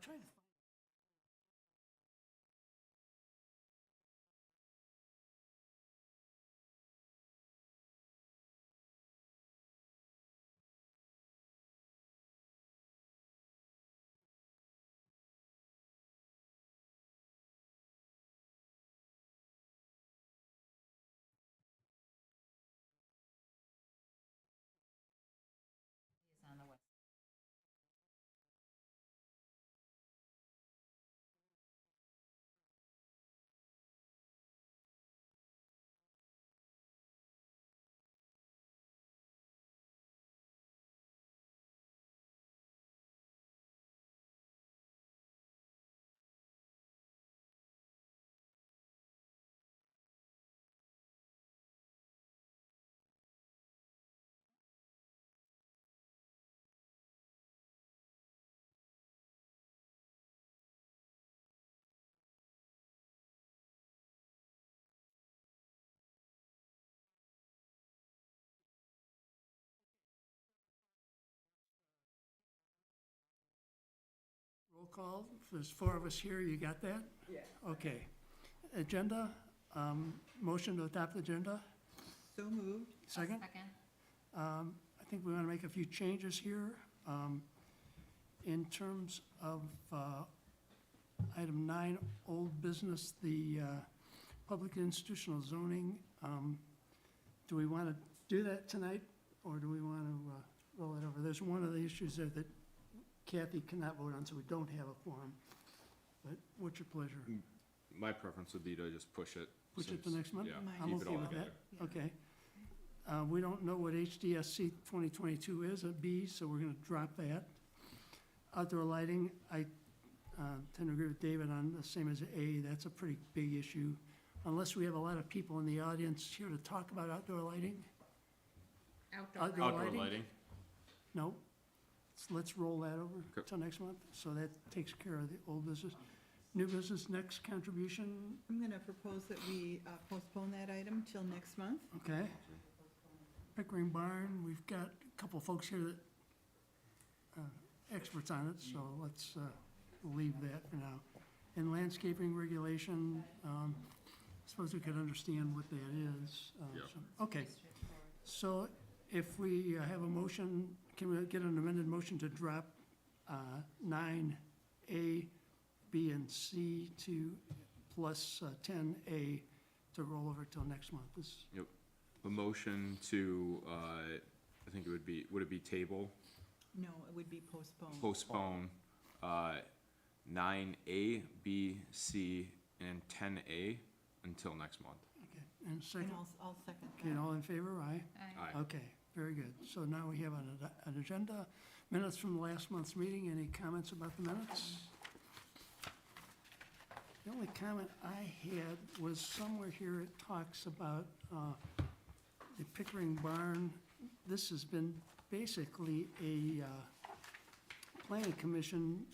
tried to find. He's on the west. Roll call, there's four of us here, you got that? Yeah. Okay. Agenda, motion to adopt the agenda, So moved. second? Second? I think we want to make a few changes here. In terms of item 9, old business, the public institutional zoning, do we want to do that tonight, or do we want to roll it over? There's one of the issues there that Kathy cannot vote on, so we don't have a quorum. But what's your pleasure? My preference would be to just push it. Push it to since- next month? Yeah, Mine I'm keep it okay all with that. together. Okay. We don't know what HDSC 2022 is at B, so we're going to drop that. Outdoor lighting, I tend to agree with David on the same as A. That's a pretty big issue. Unless we have a lot of people in the audience here to talk about outdoor lighting? Outdoor Outdoor lighting. Outdoor lighting? lighting, No? Let's roll that over Okay. till next month. So that takes care of the old business. New business, next contribution, I'm going to propose that we postpone that item till next month. okay. Pickering Barn, we've got a couple folks here that, experts on it, so let's leave that for now. And landscaping regulation, suppose we could understand what that is. Yeah. Okay, so if we have a motion, can we get an amended motion to drop 9A, B, and C to plus 10A to roll over till next month? This, a motion to, I think would it be table, No, it would be postponed. postpone, 9A, B, C, and 10A until next month. okay, and And second, I'll second okay, that. all in favor, aye? Aye. Okay, very good. So now we have an agenda, minutes from last month's meeting. Any comments about the minutes? The only comment I had was somewhere here it talks about the Pickering Barn. This has been basically a planning commission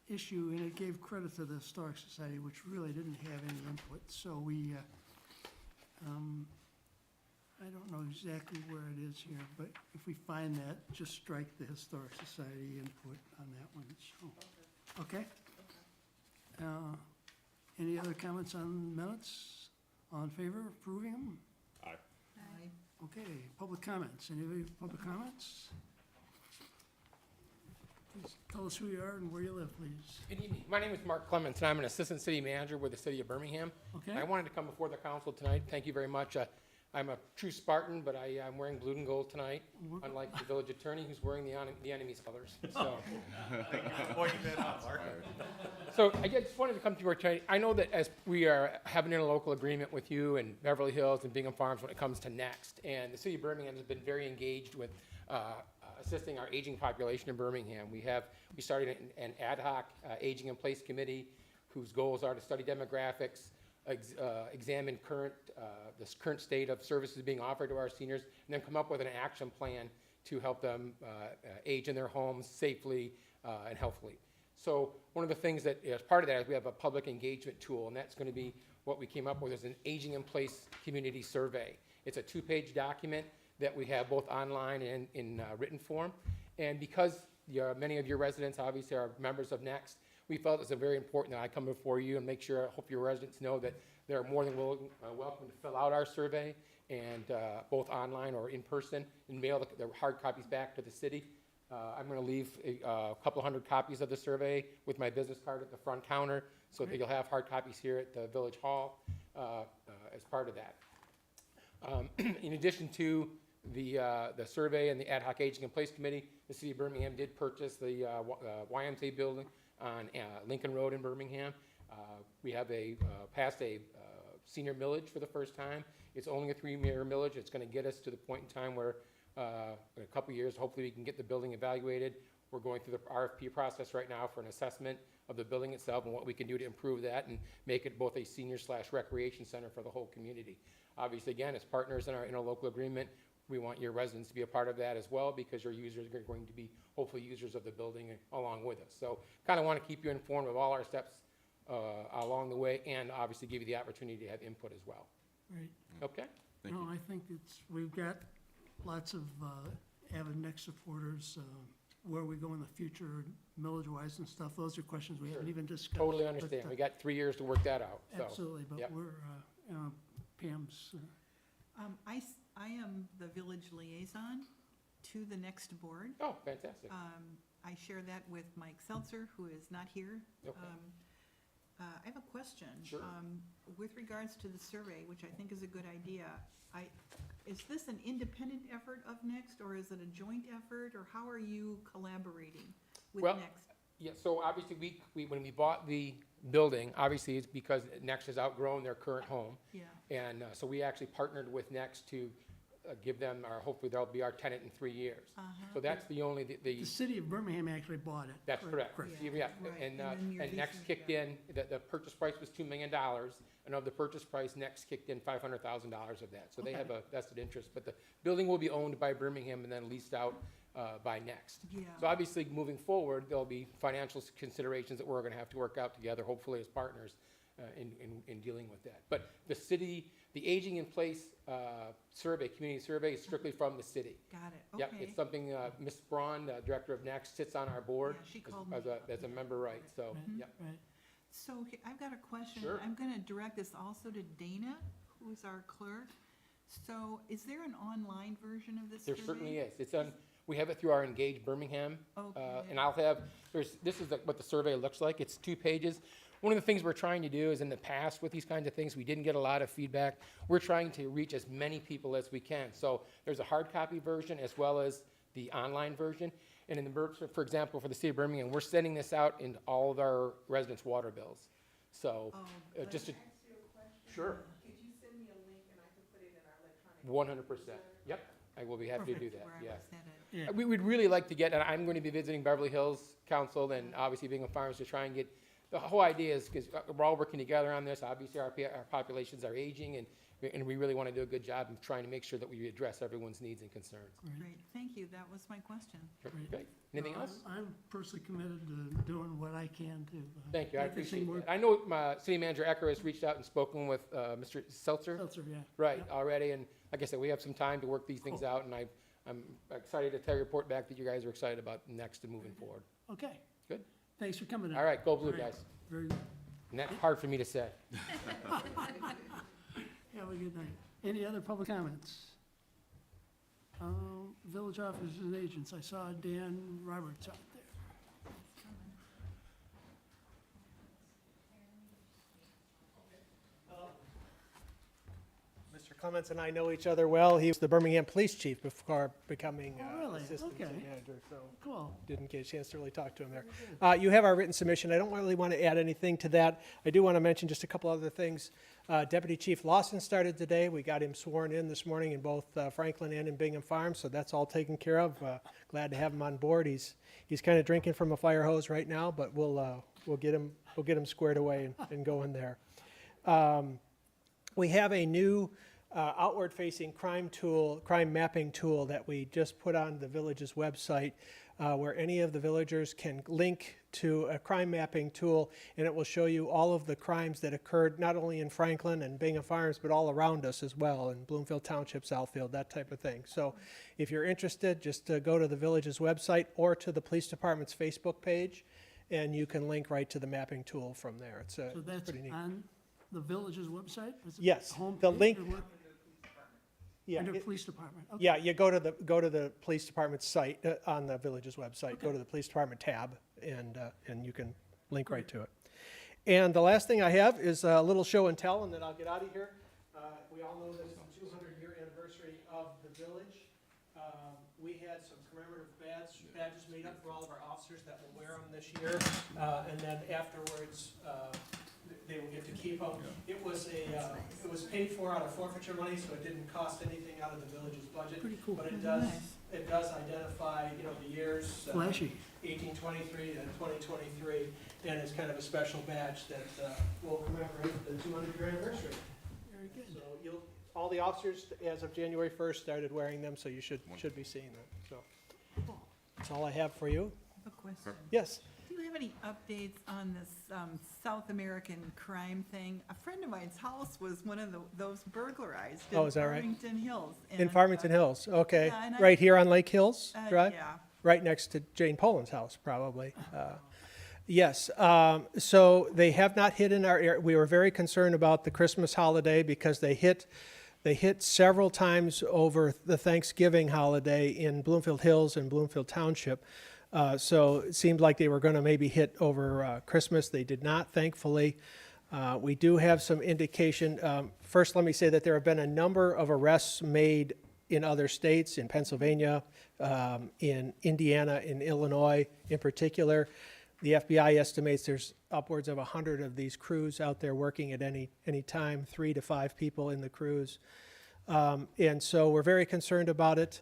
issue, and it gave credit to the Historic Society, which really didn't have any input. So we, I don't know exactly where it is here, but if we find that, just strike the Historic Society input on that one, so, okay? Any other comments on minutes? All in favor of approving them? Aye. Aye. Okay, public comments. Any public comments? Please tell us who you are and where you live, please. Good evening. My name is Mark Clements, and I'm an assistant city manager with the city of Birmingham. Okay? I wanted to come before the council tonight. Thank you very much. I'm a true Spartan, but I'm wearing blue and gold tonight, unlike the village attorney who's wearing the enemy's colors. So, so I just wanted to come to your tonight. I know that as we are having an interlocal agreement with you and Beverly Hills and Bingham Farms when it comes to Next, and the city of Birmingham has been very engaged with assisting our aging population in Birmingham. We started an ad hoc aging in place committee whose goals are to study demographics, examine this current state of services being offered to our seniors, and then come up with an action plan to help them age in their homes safely and healthfully. So one of the things that is part of that is we have a public engagement tool, and that's going to be what we came up with is an aging in place community survey. It's a 2-page document that we have both online and in written form. And because many of your residents obviously are members of Next. We felt it's very important that I come before you and make sure, I hope your residents know that they're more than welcome to fill out our survey, and both online or in person, and mail the hard copies back to the city. I'm going to leave a couple hundred copies of the survey with my business card at the front counter, so that you'll have hard copies here at the Village Hall as part of that. In addition to the survey and the Ad Hoc Aging in Place Committee, the City of Birmingham did purchase the YMCA building on Lincoln Road in Birmingham. We have passed a senior millage for the first time. It's only a 3-year millage. It's going to get us to the point in time where in a couple of years, hopefully we can get the building evaluated. We're going through the RFP process right now for an assessment of the building itself and what we can do to improve that and make it both a senior/recreation center for the whole community. Obviously, again, as partners in our interlocal agreement, we want your residents to be a part of that as well, because your users are going to be hopefully users of the building along with us. So kind of want to keep you informed of all our steps along the way, and obviously give you the opportunity to have input as well. Right. Okay? Thank you. No, I think we've got lots of avid Next supporters. Where we go in the future, millage-wise and stuff, those are questions we haven't even discussed. Totally but, understand. We got 3 years to work that out, so. Absolutely, but yep. we're, Pam's, I am the village liaison to the Next board. Oh, fantastic. I share that with Mike Seltzer, who is not here. Okay. I have a question. Sure. With regards to the survey, which I think is a good idea, is this an independent effort of Next, or is it a joint effort, or how are you collaborating with Well, Next? Yeah, so obviously, when we bought the building, obviously it's because Next has outgrown their current home. Yeah, And so we actually partnered with Next to give them, hopefully they'll be our tenant in 3 years. So that's the only, the city of Birmingham actually bought it. that's correct. Yeah, Yeah, right. and And then your and Next leasing kicked in, the purchase price was $2 million, and of the purchase price, Next kicked in $500,000 of that. So they have a vested interest, but the building will be owned by Birmingham and then leased out by Next. yeah. So obviously, moving forward, there'll be financial considerations that we're gonna have to work out together, hopefully as partners, in dealing with that. But the city, the Aging in Place survey, community survey, is strictly from the city. Got it, Yep, okay. it's something, Ms. Braun, the director of Next, sits on our board Yeah, she as- called as me. a member, right, so, Right, yep. Right. So I've got a question. Sure. I'm going to direct this also to Dana, who is our clerk. So is there an online version of this There survey? certainly is. It's on, we have it through our Engage Birmingham. Okay. And I'll have, this is what the survey looks like. It's 2 pages. One of the things we're trying to do is, in the past with these kinds of things, we didn't get a lot of feedback. We're trying to reach as many people as we can. So there's a hard copy version as well as the online version. And for example, for the city of Birmingham, we're sending this out in all of our residents' water bills. So, Oh, just to, Can I ask you a question? sure, Could you send me a link and I can put it in our electronic? 100%. Yep, I will be happy to do that, Where I yes. was headed. Yeah. We would really like to get, and I'm going to be visiting Beverly Hills Council and obviously Bingham Farms to try and get, the whole idea is, because we're all working together on this, obviously our populations are aging, and we really want to do a good job of trying to make sure that we address everyone's needs and concerns. Great, thank you. That was my question. Okay, anything No, else? I'm personally committed to doing what I can to. Thank you, I make this thing appreciate work. that. I know my city manager Ecker has reached out and spoken with Mr. Seltzer, Seltzer, yeah. right, already, and like I said, we have some time to work these things out, and I'm excited to tell you, report back that you guys are excited about Next and moving forward. Okay. Good. Thanks for coming in. All right, go blue, All right. guys. Very good. And that's hard for me to say. Have a good night. Any other public comments? Village officers and agents, I saw Dan Roberts out there. Mr. Clements and I know each other well. He was the Birmingham Police Chief before becoming Oh, really? Assistant City Okay. Manager, so Cool. didn't get a chance to really talk to him there. You have our written submission. I don't really want to add anything to that. I do want to mention just a couple other things. Deputy Chief Lawson started today. We got him sworn in this morning in both Franklin and in Bingham Farms, so that's all taken care of. Glad to have him on board. He's kind of drinking from a fire hose right now, but we'll get him squared away and going there. We have a new outward-facing crime mapping tool that we just put on the village's website. where any of the villagers can link to a crime mapping tool, and it will show you all of the crimes that occurred not only in Franklin and Bingham Farms, but all around us as well, in Bloomfield Township, Southfield, that type of thing. So if you're interested, just go to the village's website or to the police department's Facebook page, and you can link right to the mapping tool from there. It's So that's pretty neat. on the village's website? Is it Yes, homepage the link- or what? Yeah, Under it- police department? Okay. yeah, you go to the police department's site, on the village's website, go to the police department tab, and you can link right to it. And the last thing I have is a little show and tell, and then I'll get out of here. We all know this is the 200-year anniversary of the village. We had some commemorative badges made up for all of our officers that will wear them this year, and then afterwards, they will get to keep them. It was paid for out of forfeiture money, so it didn't cost anything out of the village's budget. Pretty cool. But it Nice. does identify, the years. Flashy. 1823 to 2023, and it's kind of a special badge that will commemorate the 200-year anniversary. Very good. So all the officers, as of January 1st, started wearing them, so you should be seeing them. So that's all I have for you. I have a question. Yes. Do you have any updates on this South American crime thing? A friend of mine's house was one of those burglarized Oh, is that right? in Farmington Hills. In and, Farmington Hills, okay. yeah, and I- Right here on Lake Hills Drive? Yeah. Right next to Jane Poland's house, probably. Yes, so they have not hit in our area. We were very concerned about the Christmas holiday because they hit several times over the Thanksgiving holiday in Bloomfield Hills and Bloomfield Township. So it seemed like they were going to maybe hit over Christmas. They did not, thankfully. We do have some indication. First, let me say that there have been a number of arrests made in other states, in Pennsylvania, in Indiana, in Illinois in particular. The FBI estimates there's upwards of 100 of these crews out there working at any time, 3 to 5 people in the crews. And so we're very concerned about it.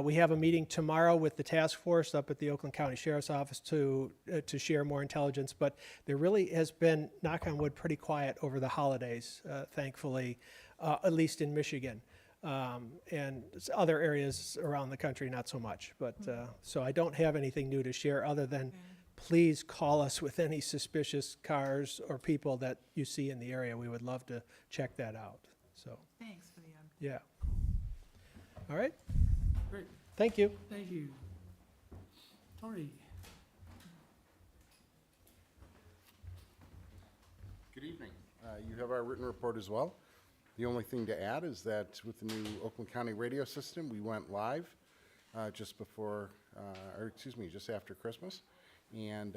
We have a meeting tomorrow with the task force up at the Oakland County Sheriff's Office to share more intelligence, but there really has been, knock on wood, pretty quiet over the holidays, thankfully, at least in Michigan. And other areas around the country, not so much. But so I don't have anything new to share other than please call us with any suspicious cars or people that you see in the area. We would love to check that out. So, Thanks for the yeah. All right. Great. Thank you. Thank you. Tony? Good evening. You have our written report as well. The only thing to add is that with the new Oakland County radio system, we went live just after Christmas. And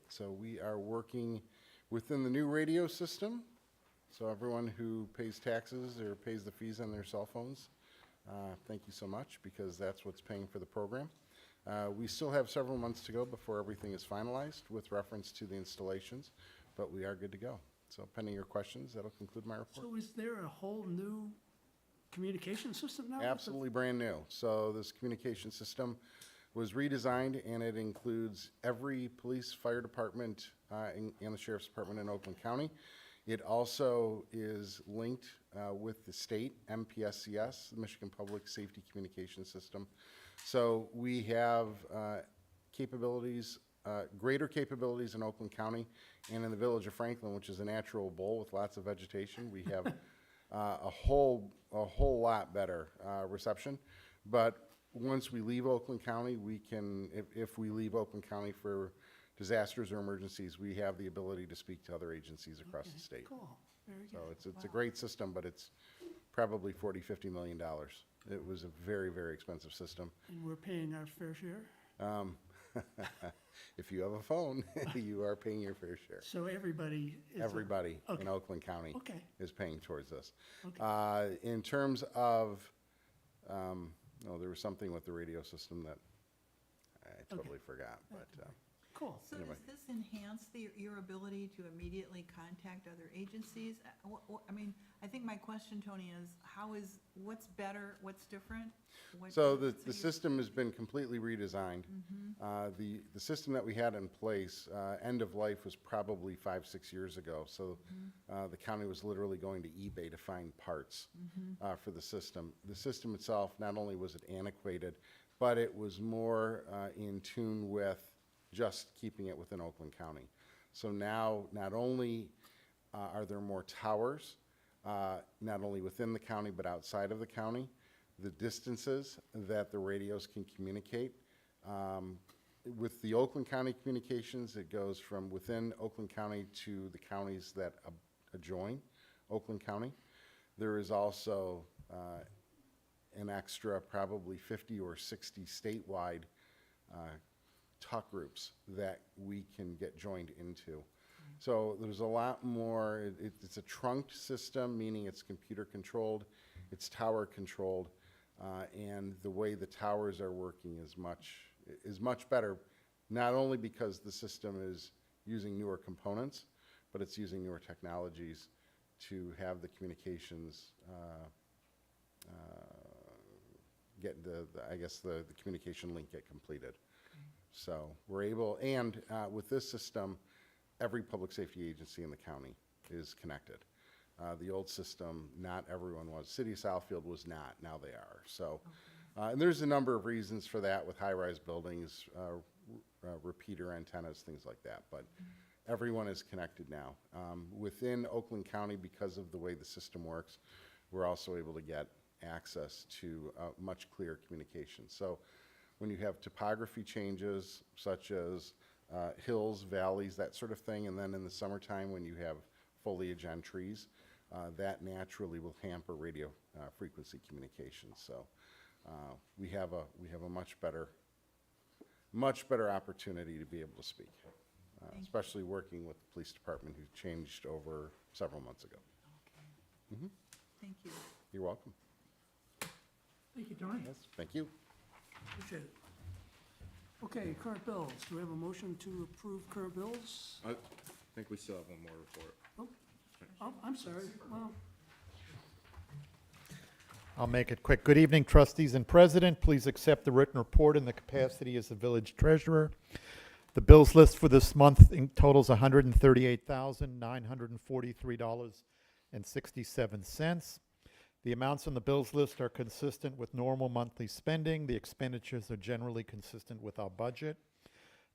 so we are working within the new radio system. So everyone who pays taxes or pays the fees on their cell phones, thank you so much, because that's what's paying for the program. We still have several months to go before everything is finalized with reference to the installations, but we are good to go. So pending your questions, that'll conclude my report. So is there a whole new communication system now? Absolutely brand new. So this communication system was redesigned, and it includes every police, fire department, and the sheriff's department in Oakland County. It also is linked with the state MPSCS, the Michigan Public Safety Communication System. So we have capabilities, greater capabilities in Oakland County and in the village of Franklin, which is a natural bowl with lots of vegetation. We have a whole lot better reception. But once we leave Oakland County, we can, if we leave Oakland County for disasters or emergencies, we have the ability to speak to other agencies across the state. Cool, very So good. it's a great system, but it's probably $40–50 million. It was a very, very expensive system. And we're paying our fair share? If you have a phone, you are paying your fair share. So everybody is. Everybody in Okay. Oakland County Okay. is paying towards this. Okay. In terms of, there was something with the radio system that I totally forgot, but Cool. So Anyway. does this enhance your ability to immediately contact other agencies? I mean, I think my question, Tony, is what's better, what's different? So the system has been completely redesigned. The system that we had in place, end of life was probably 5–6 years ago. So the county was literally going to eBay to find parts for the system. The system itself, not only was it antiquated, but it was more in tune with just keeping it within Oakland County. So now, not only are there more towers, not only within the county but outside of the county, the distances that the radios can communicate. With the Oakland County communications, it goes from within Oakland County to the counties that adjoin Oakland County. There is also an extra probably 50 or 60 statewide talk groups that we can get joined into. So there's a lot more. It's a trunked system, meaning it's computer controlled, it's tower controlled, and the way the towers are working is much better, not only because the system is using newer components, but it's using newer technologies to have the communications get the communication link get completed. So we're able, and with this system, every public safety agency in the county is connected. The old system, not everyone was. City of Southfield was not, now they are. So, and there's a number of reasons for that with high-rise buildings, repeater antennas, things like that, but everyone is connected now. Within Oakland County, because of the way the system works, we're also able to get access to much clearer communication. So when you have topography changes, such as hills, valleys, that sort of thing, and then in the summertime when you have foliage on trees, that naturally will hamper radio frequency communication. So we have a much better opportunity to be able to speak, especially working with the police department, who changed over several months ago. Thank you. You're welcome. Thank you, Tony. Yes, thank you. Appreciate it. Okay, current bills. Do we have a motion to approve current bills? I think we still have one more report. Oh, I'm sorry. Well, I'll make it quick. Good evening, trustees and president. Please accept the written report in the capacity as the village treasurer. The bills list for this month totals $138,943.67. The amounts on the bills list are consistent with normal monthly spending. The expenditures are generally consistent with our budget.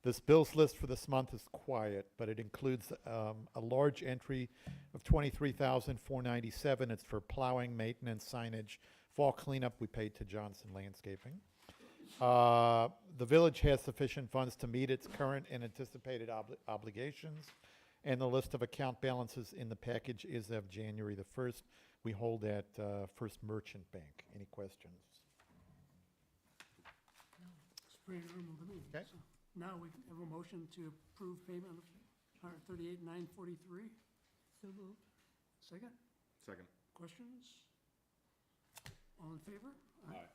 This bills list for this month is quiet, but it includes a large entry of $23,497. It's for plowing, maintenance, signage, fall cleanup we paid to Johnson Landscaping. The village has sufficient funds to meet its current and anticipated obligations, and the list of account balances in the package is of January the 1st. We hold at First Merchant Bank. Any questions? pretty normal to me. Okay. So now we have a motion to approve payment of $138,943. So moved. Second, Second. questions? All in favor? Aye.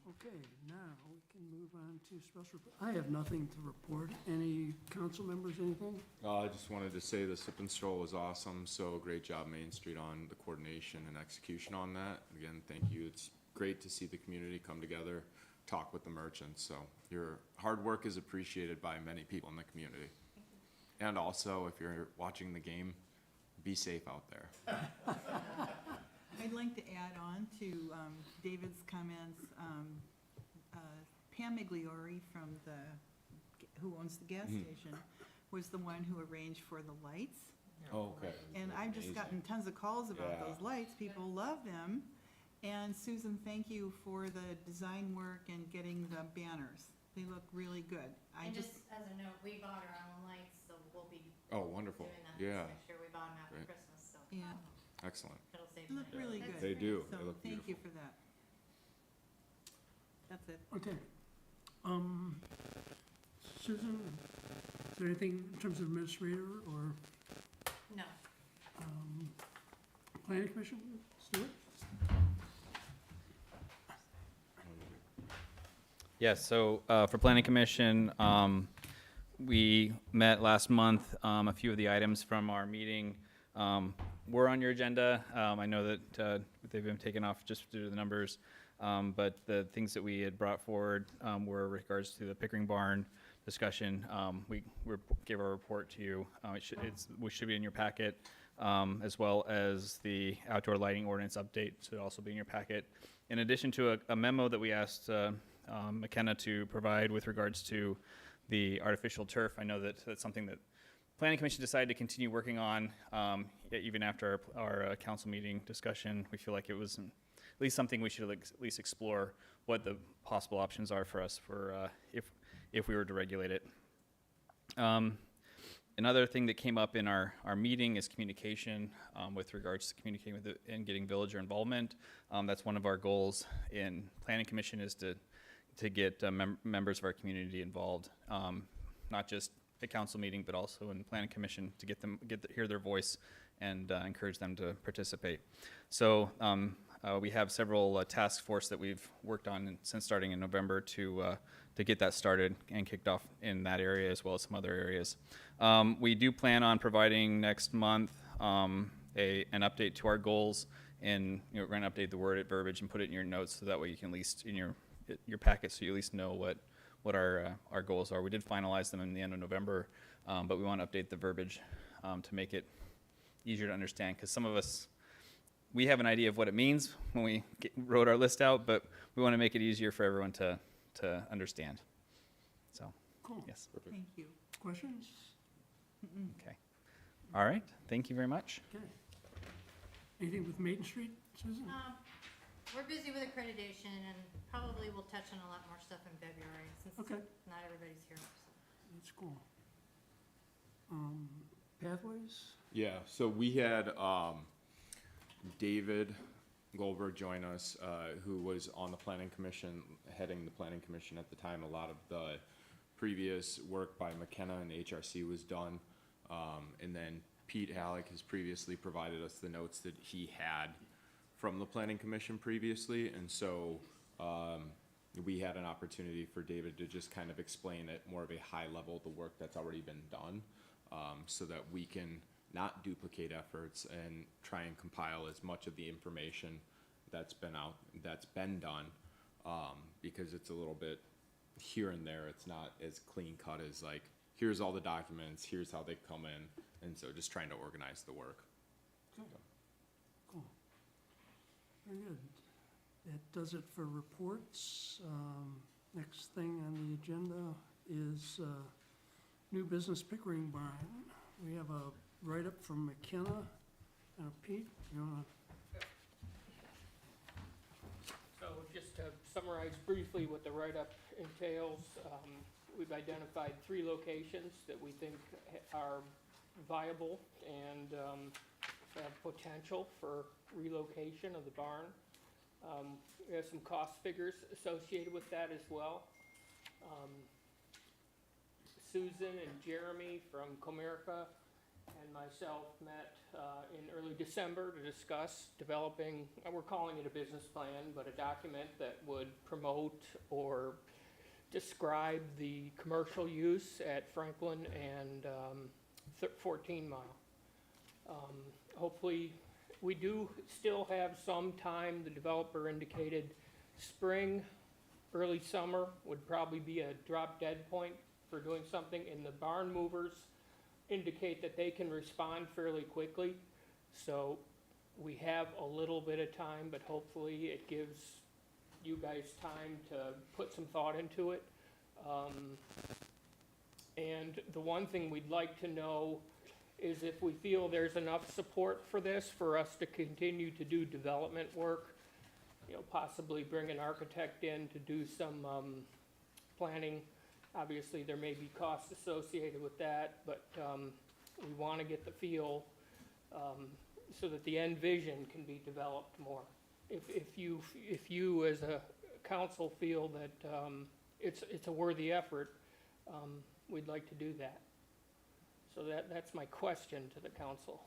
Okay, now we can move on to special, I have nothing to report. Any council members, anything? I just wanted to say the sip and stroll was awesome, so great job Main Street on the coordination and execution on that. Again, thank you. It's great to see the community come together, talk with the merchants, so your hard work is appreciated by many people in the community. And also, if you're watching the game, be safe out there. I'd like to add on to David's comments. Pam Migliori from who owns the gas station was the one who arranged for the lights. Oh, okay. And I've just gotten tons of calls about Yeah. those lights. People love them. And Susan, thank you for the design work and getting the banners. They look really good. And just as a note, we bought our own lights, so we'll be Oh, wonderful. doing that Yeah, next year. We bought them after Great. Christmas, so Yeah, excellent. it'll save they look money. really That's good. They great. do. So They look thank you beautiful. for that. That's it. Okay. Susan, is there anything in terms of administrator or No. planning commission? Stuart? Yes, so for Planning Commission, we met last month. A few of the items from our meeting were on your agenda. I know that they've been taken off just due to the numbers, but the things that we had brought forward were regards to the Pickering Barn discussion. We gave our report to you. We should be in your packet, as well as the outdoor lighting ordinance update should also be in your packet. In addition to a memo that we asked McKenna to provide with regards to the artificial turf. I know that that's something that Planning Commission decided to continue working on, even after our council meeting discussion. We feel like it was at least something we should at least explore what the possible options are for us for if we were to regulate it. Another thing that came up in our meeting is communication with regards to communicating with and getting villager involvement. That's one of our goals in Planning Commission is to get members of our community involved, not just at council meeting, but also in Planning Commission to hear their voice and encourage them to participate. So we have several task force that we've worked on since starting in November to get that started and kicked off in that area as well as some other areas. We do plan on providing next month an update to our goals, and we're going to update the word at verbiage and put it in your notes so that way you can at least in your packet so you at least know what our goals are. We did finalize them in the end of November, but we want to update the verbiage to make it easier to understand, because some of us, we have an idea of what it means when we wrote our list out, but we want to make it easier for everyone to understand. So, Cool. yes. Thank you. Questions? Okay. All right. Thank you very much. Okay. Anything with Maiden Street, Susan? We're busy with accreditation and probably will touch on a lot more stuff in February since Okay. not everybody's here. So. That's cool. Pathways? Yeah, so we had David Goldberg join us, who was on the planning commission, heading the planning commission at the time. A lot of the previous work by McKenna and HRC was done. And then Pete Halleck has previously provided us the notes that he had from the planning commission previously. And so we had an opportunity for David to just kind of explain at more of a high level the work that's already been done, so that we can not duplicate efforts and try and compile as much of the information that's been done, because it's a little bit here and there. It's not as clean cut as like, here's all the documents, here's how they come in, and so just trying to organize the work. Cool. Very good. That does it for reports. Next thing on the agenda is new business Pickering Barn. We have a write-up from McKenna. Pete, you wanna? So just to summarize briefly what the write-up entails, we've identified 3 locations that we think are viable and have potential for relocation of the barn. We have some cost figures associated with that as well. Susan and Jeremy from Comerica and myself met in early December to discuss developing, we're calling it a business plan, but a document that would promote or describe the commercial use at Franklin and 14 Mile. Hopefully, we do still have some time. The developer indicated spring, early summer would probably be a drop dead point for doing something, and the barn movers indicate that they can respond fairly quickly. So we have a little bit of time, but hopefully it gives you guys time to put some thought into it. And the one thing we'd like to know is if we feel there's enough support for this for us to continue to do development work, possibly bring an architect in to do some planning. Obviously, there may be costs associated with that, but we want to get the feel so that the end vision can be developed more. If you as a council feel that it's a worthy effort, we'd like to do that. So that's my question to the council.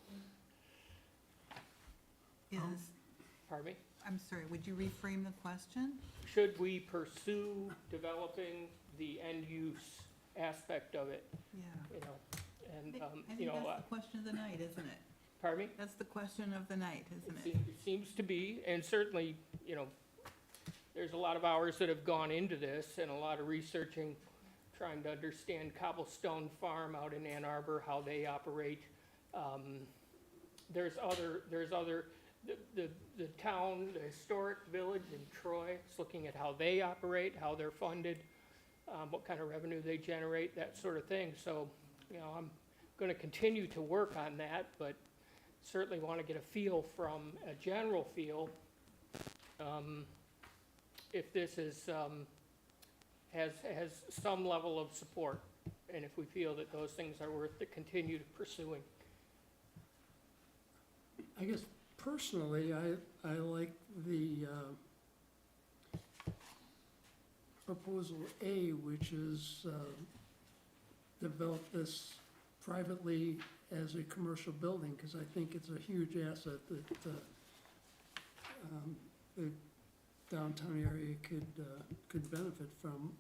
Pardon me? I'm sorry, would you reframe the question? Should we pursue developing the end use aspect of it, Yeah. and, I think that's the question of the night, isn't it? pardon me? That's the question of the night, isn't it? It seems to be, and certainly, there's a lot of hours that have gone into this and a lot of researching, trying to understand Cobblestone Farm out in Ann Arbor, how they operate. There's other the town, the historic village in Troy, it's looking at how they operate, how they're funded, what kind of revenue they generate, that sort of thing. So, I'm gonna continue to work on that, but certainly want to get a feel from, a general feel, if this is, has some level of support, and if we feel that those things are worth to continue pursuing. I guess personally, I like the proposal A, which is develop this privately as a commercial building, because I think it's a huge asset that the downtown area could benefit from.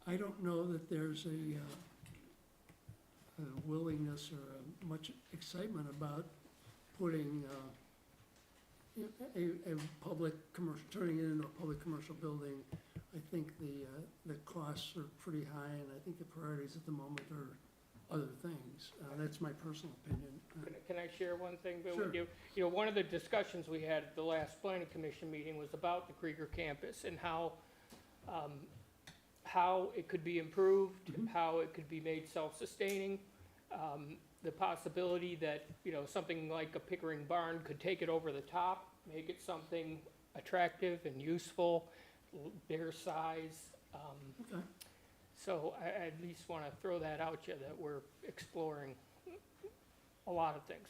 I don't know that there's a willingness or much excitement about putting a public commercial, turning it into a public commercial building. I think the costs are pretty high, and I think the priorities at the moment are other things. That's my personal opinion. Can I share one thing, Bill, Sure. with you? One of the discussions we had at the last planning commission meeting was about the Krieger campus and how it could be improved, how it could be made self-sustaining, the possibility that, something like a Pickering barn could take it over the top, make it something attractive and useful, bigger size. Okay. So I at least want to throw that out you, that we're exploring a lot of things.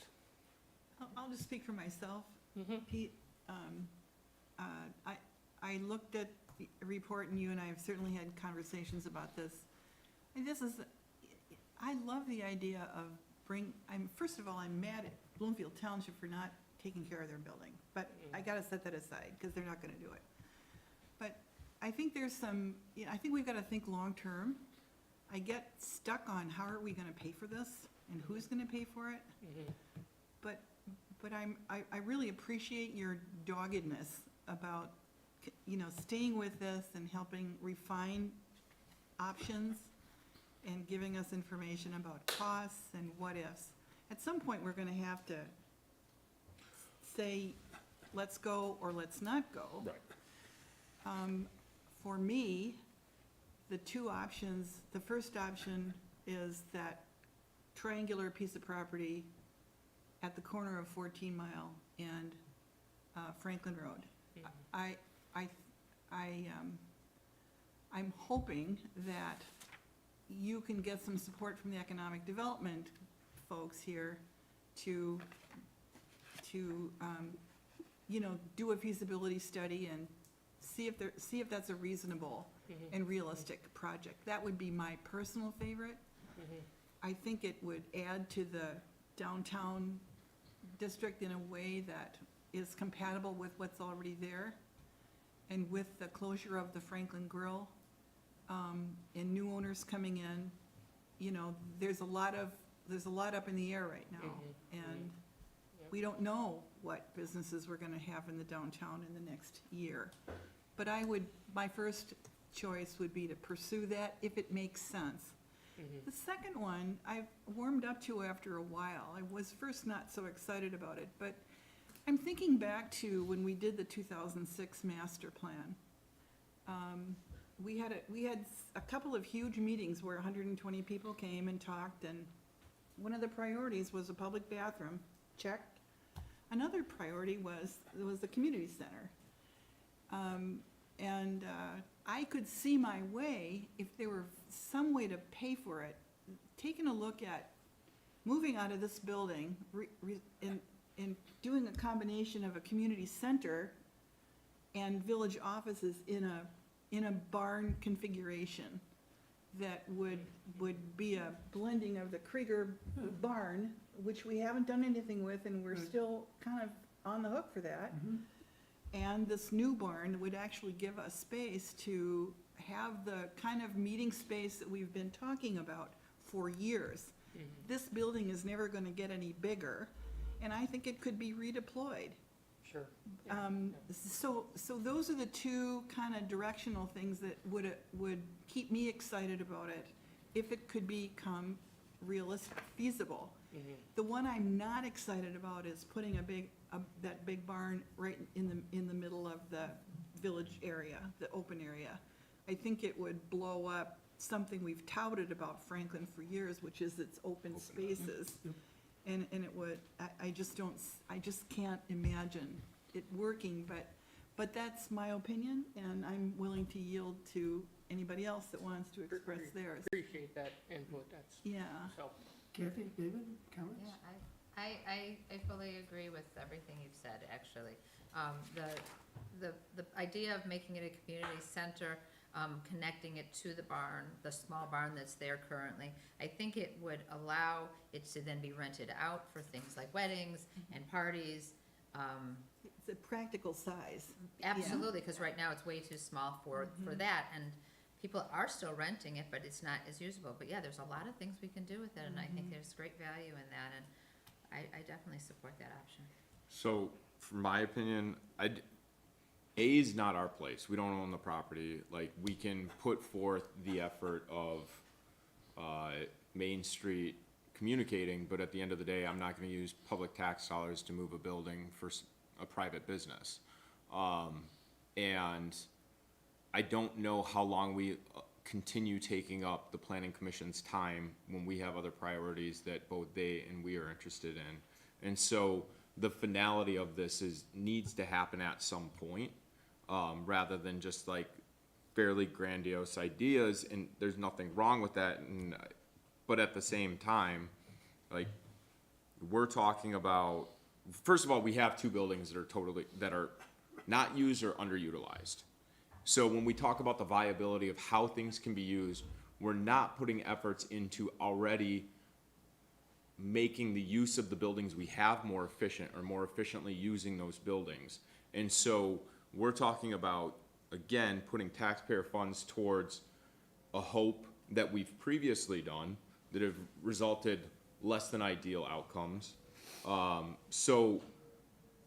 I'll just speak for myself, Mhm. Pete. I looked at the report, and you and I have certainly had conversations about this. And I love the idea of first of all, I'm mad at Bloomfield Township for not taking care of their building, but I gotta set that aside, because they're not gonna do it. But I think I think we've gotta think long-term. I get stuck on how are we gonna pay for this, and who's gonna pay for it? But I really appreciate your doggedness about, staying with this and helping refine options and giving us information about costs and what-ifs. At some point, we're gonna have to say, let's go or let's not go. Right. For me, the two options, the first option is that triangular piece of property at the corner of 14 Mile and Franklin Road. I'm hoping that you can get some support from the economic development folks here to do a feasibility study and see if that's a reasonable and realistic project. That would be my personal favorite. I think it would add to the downtown district in a way that is compatible with what's already there. And with the closure of the Franklin Grill, and new owners coming in, there's a lot up in the air right now. And we don't know what businesses we're gonna have in the downtown in the next year. But my first choice would be to pursue that if it makes sense. The second one, I've warmed up to after a while. I was first not so excited about it, but I'm thinking back to when we did the 2006 master plan. We had a couple of huge meetings where 120 people came and talked, and one of the priorities was a public bathroom, check. Another priority was the community center. I could see my way, if there were some way to pay for it, taking a look at moving out of this building and doing a combination of a community center and village offices in a barn configuration that would be a blending of the Krieger barn, which we haven't done anything with, and we're still kind of on the hook for that. And this new barn would actually give us space to have the kind of meeting space that we've been talking about for years. This building is never gonna get any bigger, and I think it could be redeployed. Sure. So those are the two kind of directional things that would keep me excited about it, if it could become realistic, feasible. The one I'm not excited about is putting a big that big barn right in the middle of the village area, the open area. I think it would blow up something we've touted about Franklin for years, which is its open spaces. And it would, I just can't imagine it working, but that's my opinion, and I'm willing to yield to anybody else that wants to express theirs. Appreciate that input, that's, Yeah. so. Kathy, David, comments? Yeah, I fully agree with everything you've said, actually. The idea of making it a community center, connecting it to the barn, the small barn that's there currently, I think it would allow it to then be rented out for things like weddings and parties. It's a practical size. Absolutely, because right now it's way too small for that, and people are still renting it, but it's not as usable. But yeah, there's a lot of things we can do with it, and I think there's great value in that, and I definitely support that option. So, from my opinion, A is not our place. We don't own the property. Like, we can put forth the effort of Main Street communicating, but at the end of the day, I'm not gonna use public tax dollars to move a building for a private business. And I don't know how long we continue taking up the planning commission's time when we have other priorities that both they and we are interested in. And so the finality of this needs to happen at some point, rather than just like fairly grandiose ideas, and there's nothing wrong with that. But at the same time, like, we're talking about, first of all, we have two buildings that are not used or underutilized. So when we talk about the viability of how things can be used, we're not putting efforts into already making the use of the buildings we have more efficient, or more efficiently using those buildings. And so we're talking about, again, putting taxpayer funds towards a hope that we've previously done that have resulted less than ideal outcomes. So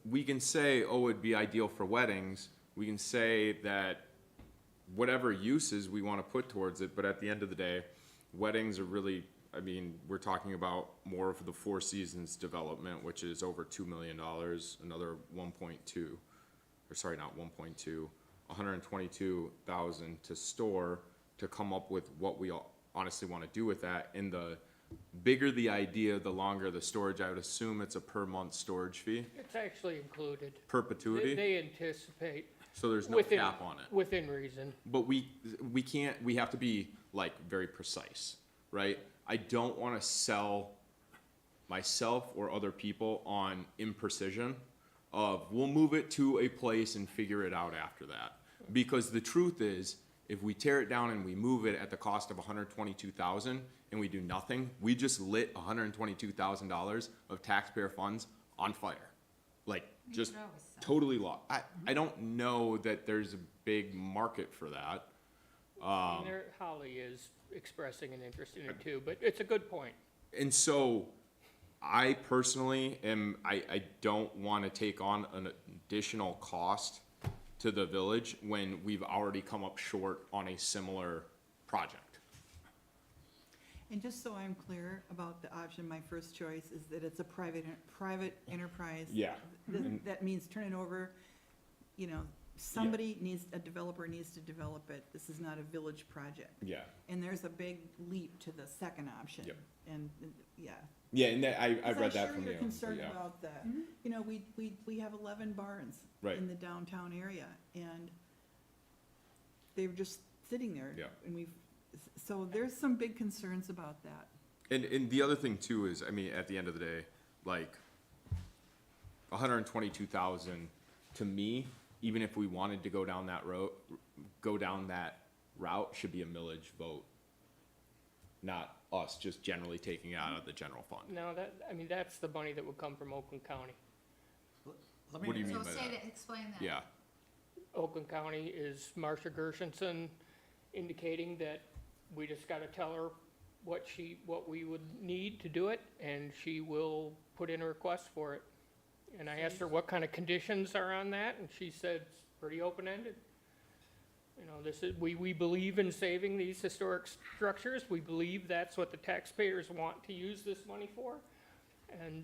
we can say, oh, it'd be ideal for weddings. We can say that whatever uses we want to put towards it, but at the end of the day, weddings are really, I mean, we're talking about more of the Four Seasons development, which is over $2 million, another 1.2, or sorry, not 1.2, 122,000 to store, to come up with what we all honestly want to do with that. And the bigger the idea, the longer the storage. I would assume it's a per month storage fee, It's actually included. perpetuity, They anticipate, so there's no within, cap on it. within reason. But we can't, we have to be like very precise, right? I don't want to sell myself or other people on imprecision of, we'll move it to a place and figure it out after that. Because the truth is, if we tear it down and we move it at the cost of $122,000 and we do nothing, we just lit $122,000 of taxpayer funds on fire. Like, just could always sell. totally lost. I don't know that there's a big market for that. And Holly is expressing an interest in it too, but it's a good point. And so I personally I don't want to take on an additional cost to the village when we've already come up short on a similar project. And just so I'm clear about the option, my first choice is that it's a private enterprise. Yeah. That means turn it over, you know, a developer needs to develop it. This is not a village project. Yeah. And there's a big leap to the second option. Yep. And, yeah. Yeah, and I've read that from I'm sure you. you're concerned yeah. about the, you know, we have 11 barns Right. in the downtown area, and they're just sitting there. Yeah. And so there's some big concerns about that. And the other thing too is, I mean, at the end of the day, like, 122,000 to me, even if we wanted to go down that route, should be a millage vote, not us just generally taking it out of the general fund. No, that's the money that would come from Oakland County. What do you mean So by say that? that, explain that. Yeah, Oakland County is Marcia Gershenson indicating that we just gotta tell her what we would need to do it, and she will put in a request for it. And I asked her what kind of conditions are on that, and she said it's pretty open-ended. You know, we believe in saving these historic structures. We believe that's what the taxpayers want to use this money for. And,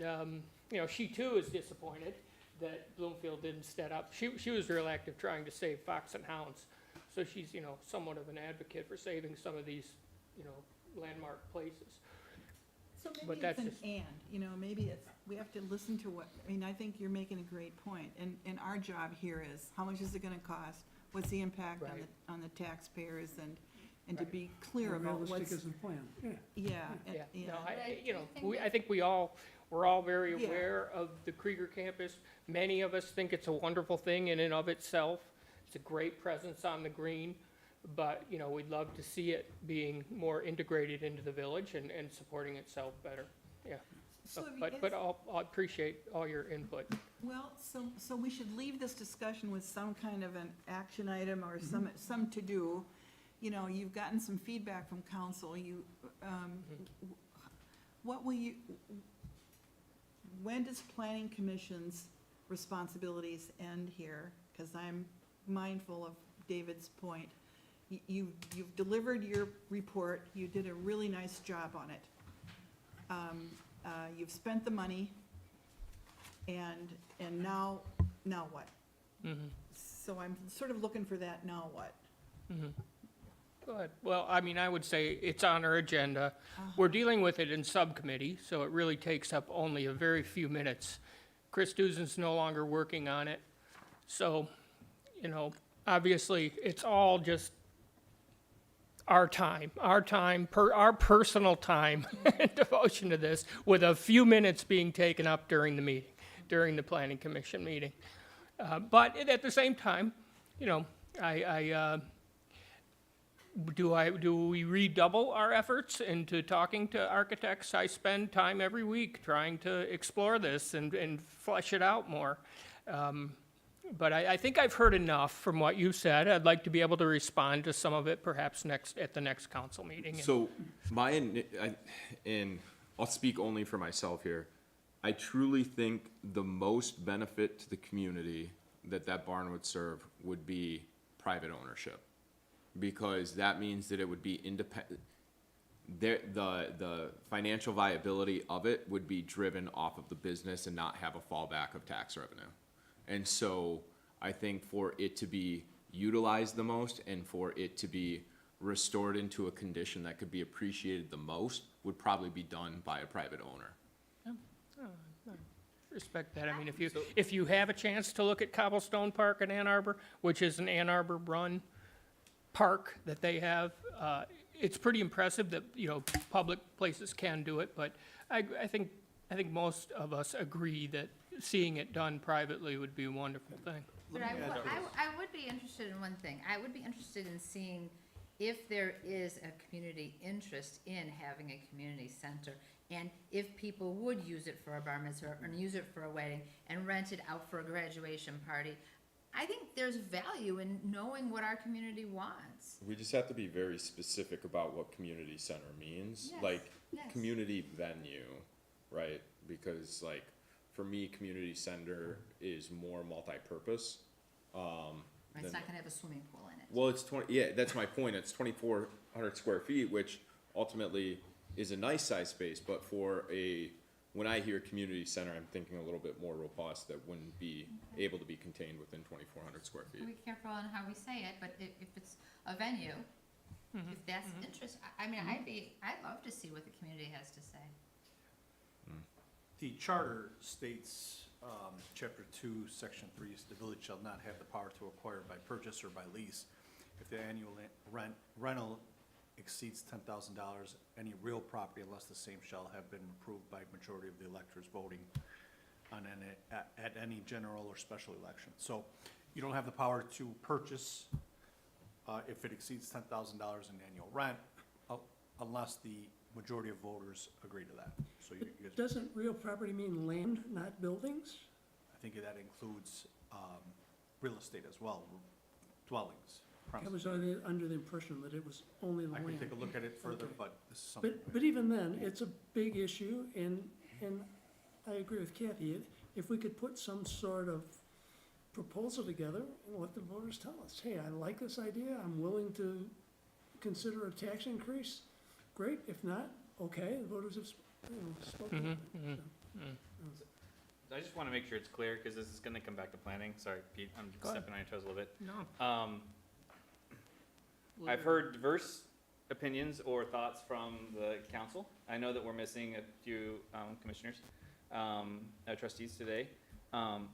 you know, she too is disappointed that Bloomfield didn't set up. She was real active trying to save fox and hounds. So she's, you know, somewhat of an advocate for saving some of these, you know, landmark places. So But maybe that's it's an just- and, you know, maybe it's, we have to listen to what, I mean, I think you're making a great point. And our job here is, how much is it gonna cost? What's the impact on Right. on the taxpayers, and to Right. be clear How about realistic what's, is the plan? Yeah. yeah, Yeah, yeah. no, But I you do know, think I think we're all very Yeah. aware of the Krieger campus. Many of us think it's a wonderful thing in and of itself. It's a great presence on the green, but, you know, we'd love to see it being more integrated into the village and supporting itself better, yeah. So if you But guys- I appreciate all your input. Well, so we should leave this discussion with some kind of an action item or some to-do. You know, you've gotten some feedback from council, what will you, when does planning commission's responsibilities end here? Because I'm mindful of David's point. You've delivered your report, you did a really nice job on it. You've spent the money, and now what? So I'm sort of looking for that now what? Good. Well, I mean, I would say it's on our agenda. We're dealing with it in subcommittee, so it really takes up only a very few minutes. Chris Duzen's no longer working on it. So, you know, obviously, it's all just our time, our personal time and devotion to this, with a few minutes being taken up during the meeting, during the planning commission meeting. But at the same time, you know, do we redouble our efforts into talking to architects? I spend time every week trying to explore this and flesh it out more. But I think I've heard enough from what you said. I'd like to be able to respond to some of it perhaps at the next council meeting. So and I'll speak only for myself here. I truly think the most benefit to the community that barn would serve would be private ownership, because that means that it would be independent. The financial viability of it would be driven off of the business and not have a fallback of tax revenue. And so I think for it to be utilized the most and for it to be restored into a condition that could be appreciated the most would probably be done by a private owner. Respect that. I mean, if you have a chance to look at Cobblestone Park in Ann Arbor, which is an Ann Arbor run park that they have, it's pretty impressive that, you know, public places can do it, but I think most of us agree that seeing it done privately would be a wonderful thing. But I would be interested in one thing. I would be interested in seeing if there is a community interest in having a community center, and if people would use it for a bar mitzvah or use it for a wedding and rent it out for a graduation party. I think there's value in knowing what our community wants. We just have to be very specific about what community center means, Yes, like yes. community venue, right? Because like, for me, community center is more multi-purpose. It's than- not gonna have a swimming pool in it. Well, it's that's my point, it's 2,400 square feet, which ultimately is a nice size space, but when I hear community center, I'm thinking a little bit more robust that wouldn't be able to be contained within 2,400 square feet. Be careful on how we say it, but if it's a venue, if that's interest, I mean, I'd love to see what the community has to say. The charter states, chapter 2, section 3, is the village shall not have the power to acquire by purchase or by lease if the annual rental exceeds $10,000 any real property, unless the same shall have been approved by majority of the electors voting on at any general or special election. So you don't have the power to purchase if it exceeds $10,000 in annual rent, unless the majority of voters agree to that. So you guys, Doesn't real property mean land, not buildings? I think that includes real estate as well, dwellings, I premises. was under the impression that it was only the I land. can take a look at it further, Okay. but this is something. But even then, it's a big issue, and I agree with Kathy. If we could put some sort of proposal together and let the voters tell us, hey, I like this idea, I'm willing to consider a tax increase, great. If not, okay, the voters have spoken. I just want to make sure it's clear, because this is going to come back to planning. Sorry, Pete, I'm Go ahead. stepping on your toes a little bit. No. I've heard diverse opinions or thoughts from the council. I know that we're missing a few commissioners, trustees today. And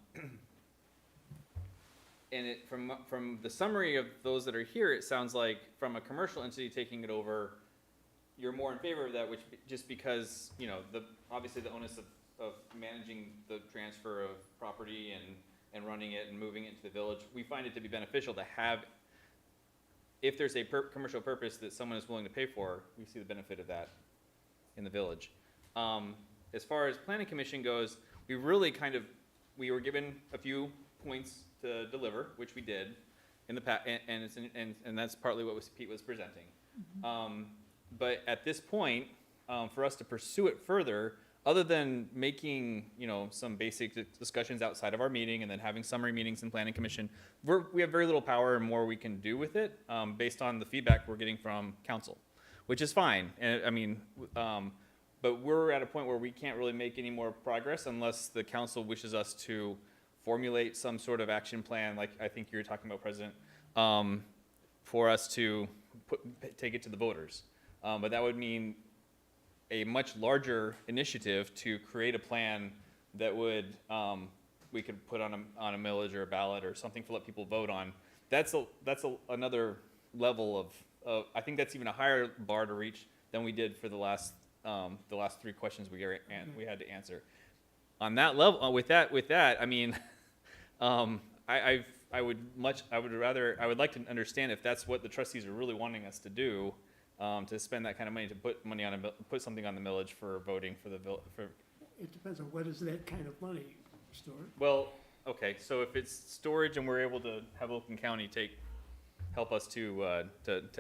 from the summary of those that are here, it sounds like from a commercial entity taking it over, you're more in favor of that, which just because, you know, obviously the onus of managing the transfer of property and running it and moving it into the village, we find it to be beneficial to have, if there's a commercial purpose that someone is willing to pay for, we see the benefit of that in the village. As far as planning commission goes, we really we were given a few points to deliver, which we did in the past, and that's partly what Pete was presenting. But at this point, for us to pursue it further, other than making, you know, some basic discussions outside of our meeting and then having summary meetings in planning commission, we have very little power and more we can do with it, based on the feedback we're getting from council, which is fine. And I mean, but we're at a point where we can't really make any more progress unless the council wishes us to formulate some sort of action plan, like I think you were talking about, President, for us to take it to the voters. But that would mean a much larger initiative to create a plan that would, we could put on a millage or a ballot or something to let people vote on. That's another level of, I think that's even a higher bar to reach than we did for the last 3 questions we had to answer. On that level, with that, I mean, I would like to understand if that's what the trustees are really wanting us to do, to spend that kind of money, to put something on the millage for voting for It depends on what is that kind of money, Stuart. well, okay, so if it's storage and we're able to have Oakland County help us to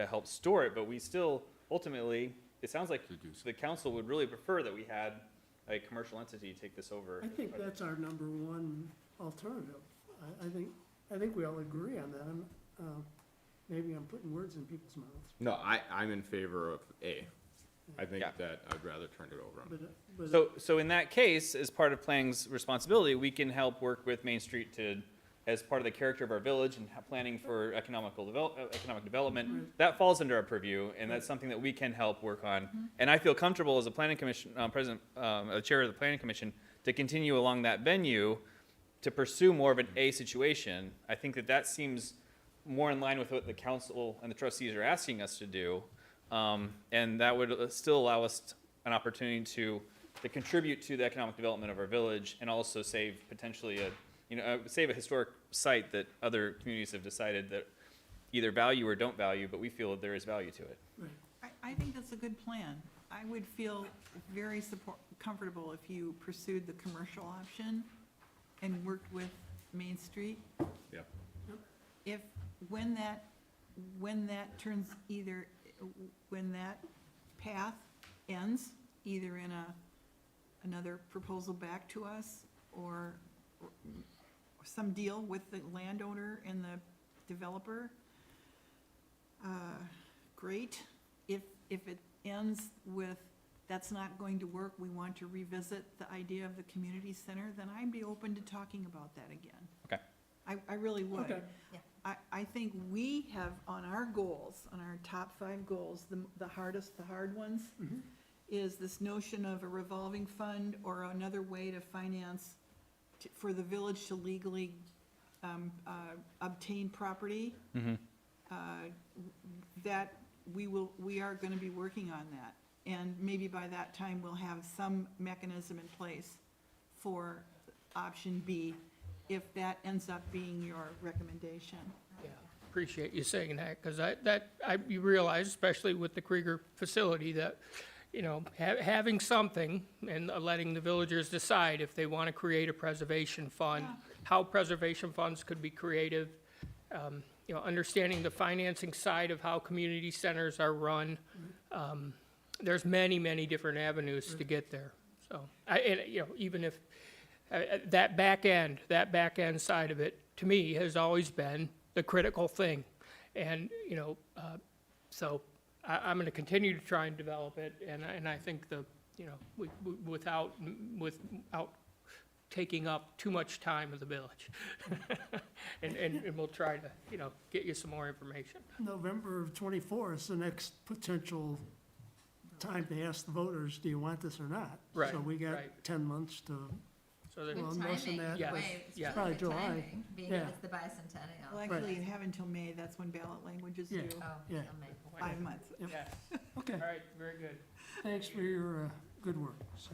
help store it, but we still, ultimately, it sounds like the council would really prefer that we had a commercial entity take this over. I think that's our number one alternative. I think we all agree on that. Maybe I'm putting words in people's mouths. No, I'm in favor of A. I think Yeah. that I'd rather turn it over. But So in that case, as part of planning's responsibility, we can help work with Main Street as part of the character of our village and planning for economic development. That falls under our purview, and that's something that we can help work on. And I feel comfortable as a planning commission, chair of the planning commission, to continue along that venue to pursue more of an A situation. I think that seems more in line with what the council and the trustees are asking us to do. And that would still allow us an opportunity to contribute to the economic development of our village and also save potentially save a historic site that other communities have decided that either value or don't value, but we feel that there is value to it. I think that's a good plan. I would feel very comfortable if you pursued the commercial option and worked with Main Street. Yep. When that turns when that path ends, either in another proposal back to us or some deal with the landowner and the developer, great. If it ends with, that's not going to work, we want to revisit the idea of the community center, then I'd be open to talking about that again. Okay. I really would. Okay. Yeah. I think we have on our goals, on our top 5 goals, the hard ones, is this notion of a revolving fund or another way to finance for the village to legally obtain property. That we are gonna be working on that. And maybe by that time, we'll have some mechanism in place for option B, if that ends up being your recommendation. Yeah, appreciate you saying that, because you realize, especially with the Krieger facility, that, you know, having something and letting the villagers decide if they want to create a preservation fund, how preservation funds could be creative, you know, understanding the financing side of how community centers are run. There's many, many different avenues to get there. So, you know, even if that back end side of it, to me, has always been the critical thing. And, you know, so I'm going to continue to try and develop it. And I think without taking up too much time of the village. And we'll try to, get you some more information. November of '24 is the next potential time to ask the voters, do you want this or not? Right, So we got right. 10 months to, So that, Well, Good most of timing, that in a was- way. It's yeah. really Probably good July. timing, being Yeah. that it's the bicentennial. Well, actually, you have until May, that's when ballot language is Yeah. due, Oh, Yeah. till May. 5 months. yeah, okay, all right, very good. thanks for your good work. So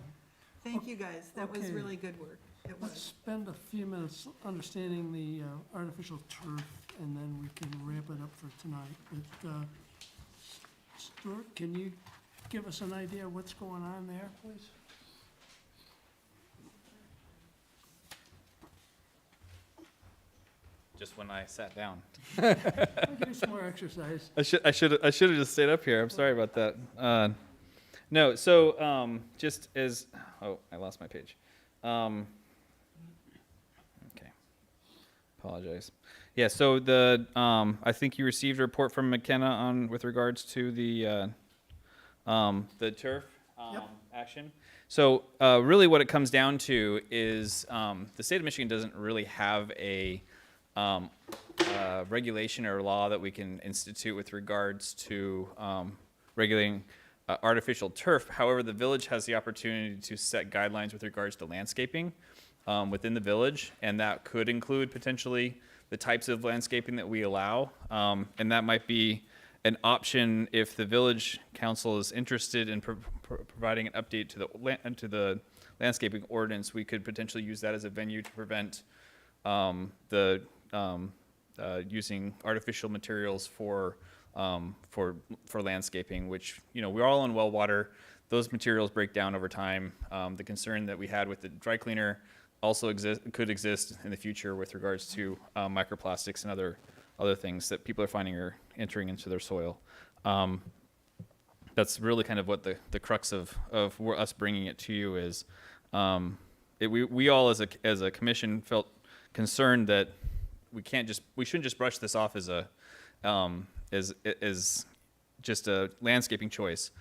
Thank you, guys, that was Okay. really good work. It let's was. spend a few minutes understanding the artificial turf, and then we can wrap it up for tonight. But Stuart, can you give us an idea of what's going on there, please? Just when I sat down. I'll give you some more exercise. I should have just stayed up here. I'm sorry about that. No, so just as I lost my page. Okay, apologize. Yeah, so the I think you received a report from McKenna on with regards to the turf action. So really, what it comes down to is the state of Michigan doesn't really have a regulation or law that we can institute with regards to regulating artificial turf. However, the village has the opportunity to set guidelines with regards to landscaping within the village, and that could include potentially the types of landscaping that we allow, and that might be an option if the village council is interested in providing an update to the landscaping ordinance. We could potentially use that as a venue to prevent using artificial materials for landscaping, which, we're all on well water. Those materials break down over time. The concern that we had with the dry cleaner also could exist in the future with regards to microplastics and other things that people are finding are entering into their soil. That's really kind of what the crux of us bringing it to you is. We all as a commission felt concerned that we shouldn't just brush this off as just a landscaping choice,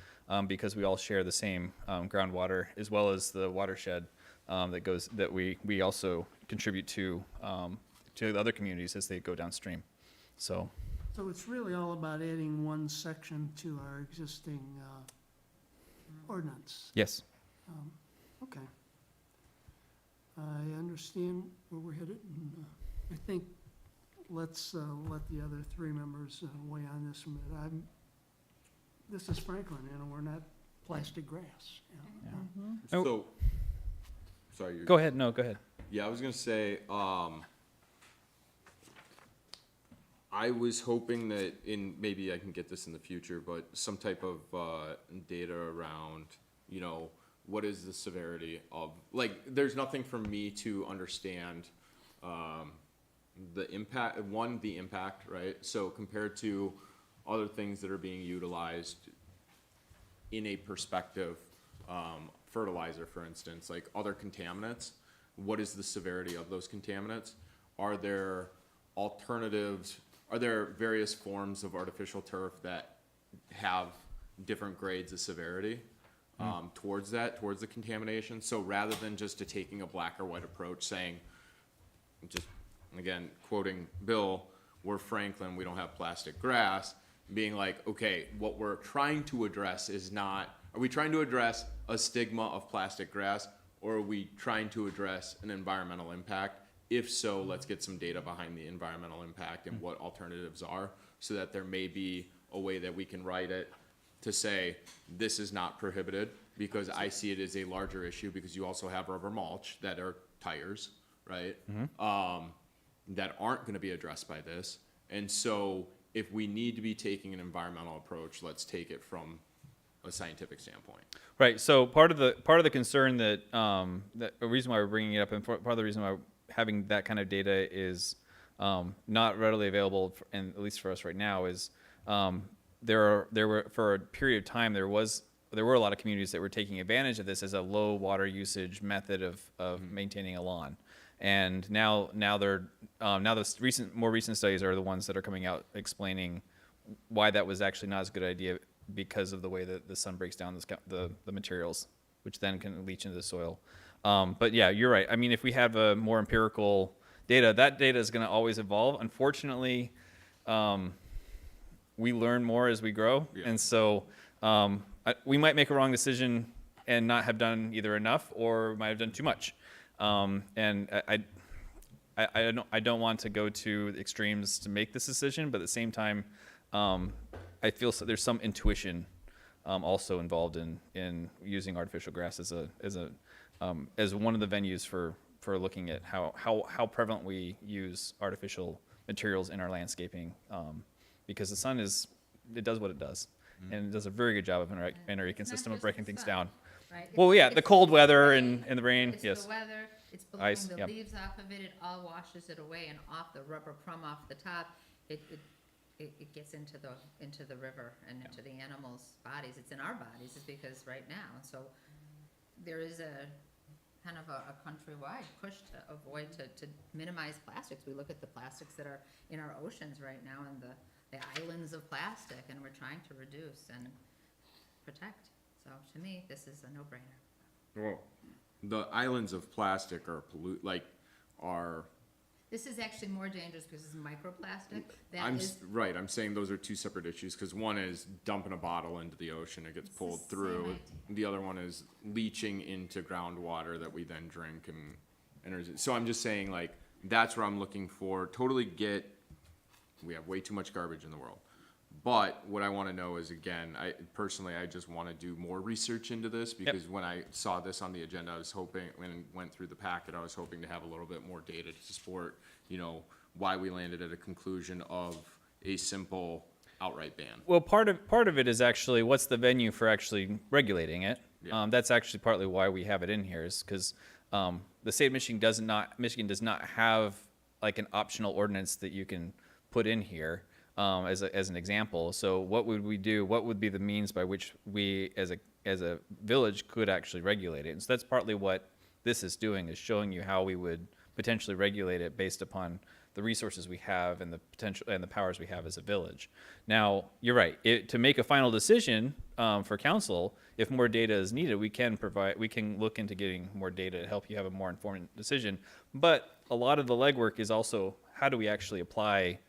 because we all share the same groundwater as well as the watershed that we also contribute to the other communities as they go downstream. So it's really all about adding one section to our existing ordinance. yes. Okay. I understand where we're headed, and I think let's let the other three members weigh on this a minute. This is Franklin, we're not plastic grass. Oh. So, sorry. Go ahead. No, go ahead. Yeah, I was gonna say, I was hoping that maybe I can get this in the future, but some type of data around, what is the severity of, there's nothing for me to understand the impact, the impact, right? So compared to other things that are being utilized in a perspective, fertilizer, for instance, like other contaminants, what is the severity of those contaminants? Are there alternatives? Are there various forms of artificial turf that have different grades of severity towards the contamination? So rather than just taking a black or white approach saying, just again, quoting Bill, we're Franklin, we don't have plastic grass, being like, okay, what we're trying to address is not, are we trying to address a stigma of plastic grass, or are we trying to address an environmental impact? If so, let's get some data behind the environmental impact and what alternatives are, so that there may be a way that we can write it to say, this is not prohibited, because I see it as a larger issue, because you also have rubber mulch that are tires, right? That aren't gonna be addressed by this. And so if we need to be taking an environmental approach, let's take it from a scientific standpoint. Right. So part of the concern that the reason why we're bringing it up, and part of the reason why having that kind of data is not readily available, and at least for us right now, is there were for a period of time there were a lot of communities that were taking advantage of this as a low water usage method of maintaining a lawn. And now the more recent studies are the ones that are coming out explaining why that was actually not as good an idea, because of the way that the sun breaks down the materials, which then can leach into the soil. But yeah, you're right. I mean, if we have a more empirical data, that data is going to always evolve. Unfortunately, we learn more as we grow. Yeah. And so we might make a wrong decision and not have done either enough, or might have done too much. And I don't want to go to the extremes to make this decision, but at the same time, I feel there's some intuition also involved in using artificial grass as one of the venues for looking at how prevalent we use artificial materials in our landscaping, because the sun it does what it does, and it does a very good job of in our It's not ecosystem of just breaking the things sun, down. right? Well, yeah, It's the cold weather rain, and the rain, It's yes. the weather, it's blowing Ice, the yep. leaves off of it, it all washes it away, and off the rubber crumb off the top, it gets into the river and into the animals' bodies. It's in our bodies, it's because right now, and so there is a kind of a countrywide push to avoid, to minimize plastics. We look at the plastics that are in our oceans right now and the islands of plastic, and we're trying to reduce and protect. So to me, this is a no-brainer. Well, the islands of plastic are This is actually more dangerous because it's microplastic. That I'm is, right. I'm saying those are two separate issues, because one is dumping a bottle into the ocean, it gets It's pulled the same through. idea. The other one is leaching into groundwater that we then drink and enters. So I'm just saying, like, that's where I'm looking for. Totally get. We have way too much garbage in the world. But what I want to know is, again, I just want to do more research into this, because when I saw this on the agenda, I was hoping, when I went through the packet, I was hoping to have a little bit more data to support, why we landed at a conclusion of a simple outright ban. Well, part of it is actually what's the venue for actually regulating it. Yeah. That's actually partly why we have it in here, is because the state of Michigan does not have like an optional ordinance that you can put in here as an example. So what would we do? What would be the means by which we as a village could actually regulate it? And so that's partly what this is doing, is showing you how we would potentially regulate it based upon the resources we have and the potential and the powers we have as a village. Now, you're right. To make a final decision for council, if more data is needed, we can look into getting more data to help you have a more informed decision. But a lot of the legwork is also, how do we actually apply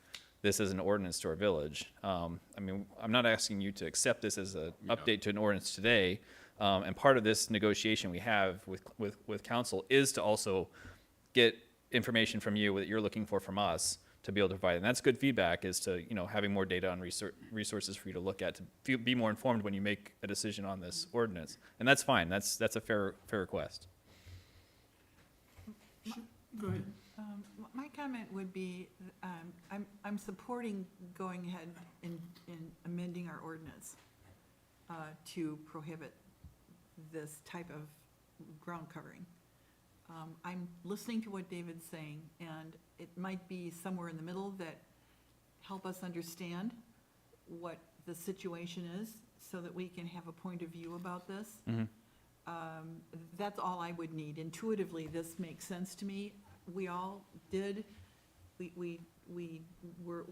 this as an ordinance to our village? I mean, I'm not asking you to accept this as an update to an ordinance today. And part of this negotiation we have with council is to also get information from you that you're looking for from us to be able to provide. And that's good feedback, is to, having more data on resources for you to look at, to be more informed when you make a decision on this ordinance. And that's fine. That's a fair request. Go ahead. My comment would be, I'm supporting going ahead and amending our ordinance to prohibit this type of ground covering. I'm listening to what David's saying, and it might be somewhere in the middle that help us understand what the situation is, so that we can have a point of view about this. That's all I would need. Intuitively, this makes sense to me. We all did. We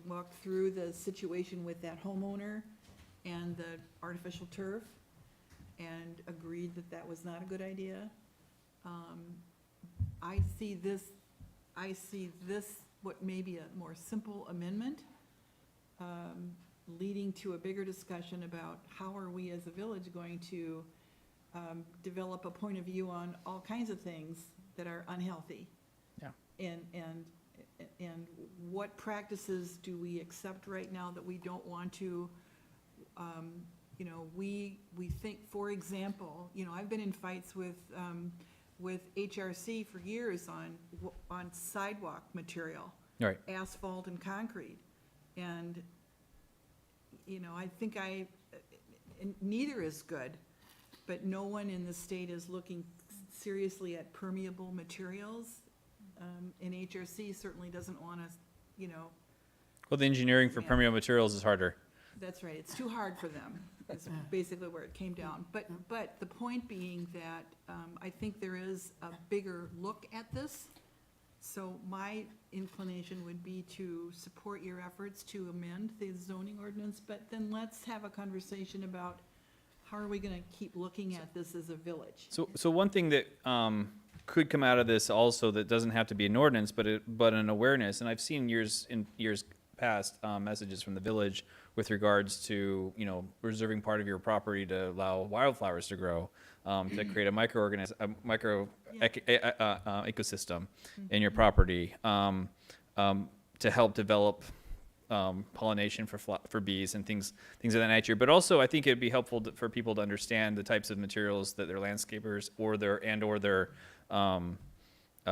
walked through the situation with that homeowner and the artificial turf, and agreed that that was not a good idea. I see this, what may be a more simple amendment, leading to a bigger discussion about how are we as a village going to develop a point of view on all kinds of things that are unhealthy. Yeah. And what practices do we accept right now that we don't want to? We think, for example, I've been in fights with HRC for years on sidewalk material. Right. Asphalt and concrete. And, I think neither is good, but no one in the state is looking seriously at permeable materials. And HRC certainly doesn't want to, Well, the engineering for Yeah. permeable materials is harder. That's right, it's too hard for them, is basically where it came down. But the point being that I think there is a bigger look at this. So my inclination would be to support your efforts to amend the zoning ordinance, but then let's have a conversation about how are we gonna keep looking at this as a village? So one thing that could come out of this also that doesn't have to be an ordinance, but an awareness, and I've seen years past messages from the village with regards to, you know, reserving part of your property to allow wildflowers to grow, to create a micro ecosystem in your property, to help develop pollination for bees and things of that nature. But also, I think it'd be helpful for people to understand the types of materials that their landscapers or their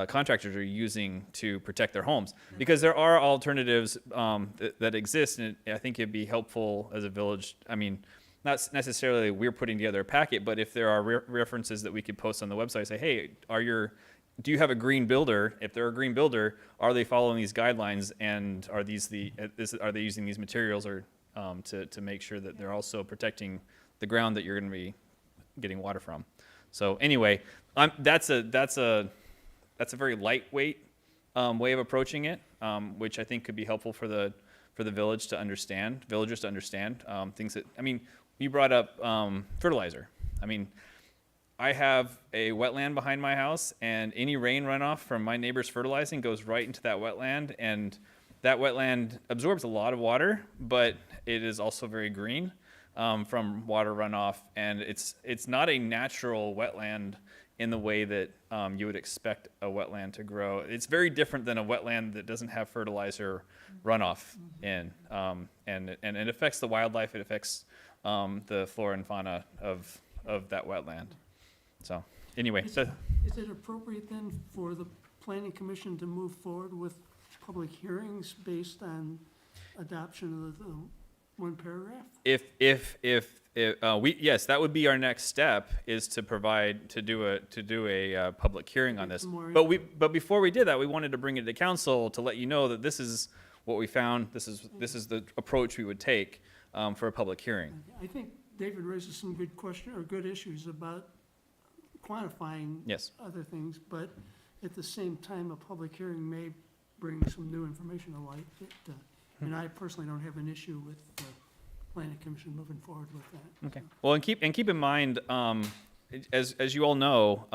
contractors are using to protect their homes, because there are alternatives that exist, and I think it'd be helpful as a village. I mean, not necessarily we're putting together a packet, but if there are references that we could post on the website, say, hey, do you have a green builder? If they're a green builder, are they following these guidelines, and are they using these materials or to make sure that they're also protecting the ground that you're going to be getting water from? So anyway, that's a very lightweight way of approaching it, which I think could be helpful for the villagers to understand things that, I mean, you brought up fertilizer. I mean, I have a wetland behind my house, and any rain runoff from my neighbor's fertilizing goes right into that wetland, and that wetland absorbs a lot of water, but it is also very green from water runoff, and it's not a natural wetland in the way that you would expect a wetland to grow. It's very different than a wetland that doesn't have fertilizer runoff in, and it affects the wildlife. It affects the flora and fauna of that wetland. So anyway, Is it appropriate then for the planning commission to move forward with public hearings based on adoption of the one paragraph? Yes, that would be our next step, is to do a public hearing on this. More But before we did that, we wanted to bring it to council to let you know that this is what we found. This is the approach we would take for a public hearing. I think David raises some good issues about quantifying Yes. other things, but at the same time, a public hearing may bring some new information to light. And I personally don't have an issue with the planning commission moving forward with that. Okay. Well, and keep in mind, as you all know,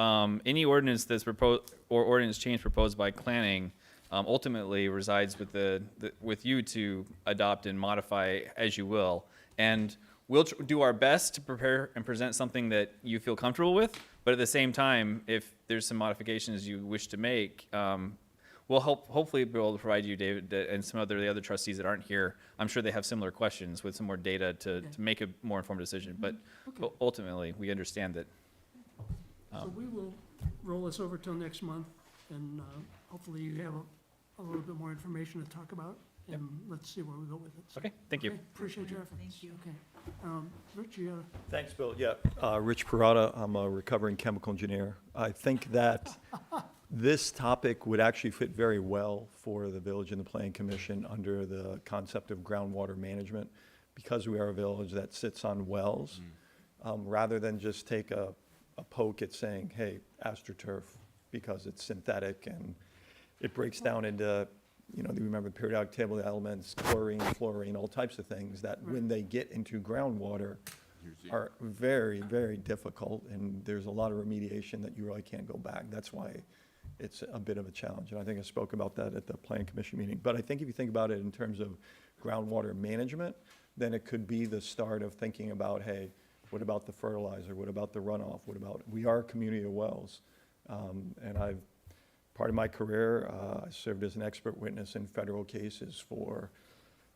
any ordinance that's proposed or ordinance change proposed by planning ultimately resides with you to adopt and modify as you will. And we'll do our best to prepare and present something that you feel comfortable with. But at the same time, if there's some modifications you wish to make, we'll hopefully be able to provide you, David, and some of the other trustees that aren't here. I'm sure they have similar questions with some more data to make a more informed decision. But Okay. ultimately, we understand that. So we will roll this over till next month, and hopefully you have a little bit more information to talk about, and let's see where we go with it. So, Okay, thank you. okay, appreciate your efforts. Thank you. Okay. Rich, you got Thanks, Bill. Yeah, Rich Parada, I'm a recovering chemical engineer. I think that this topic would actually fit very well for the village and the planning commission under the concept of groundwater management, because we are a village that sits on wells, rather than just take a poke at saying, hey, AstroTurf, because it's synthetic and it breaks down into, you remember the periodic table of elements, chlorine, fluorine, all types of things that when they get into groundwater are very, very difficult, and there's a lot of remediation that you really can't go back. That's why it's a bit of a challenge, and I think I spoke about that at the Plan Commission meeting. But I think if you think about it in terms of groundwater management, then it could be the start of thinking about, hey, what about the fertilizer? What about the runoff? We are a community of wells, and part of my career, I served as an expert witness in federal cases for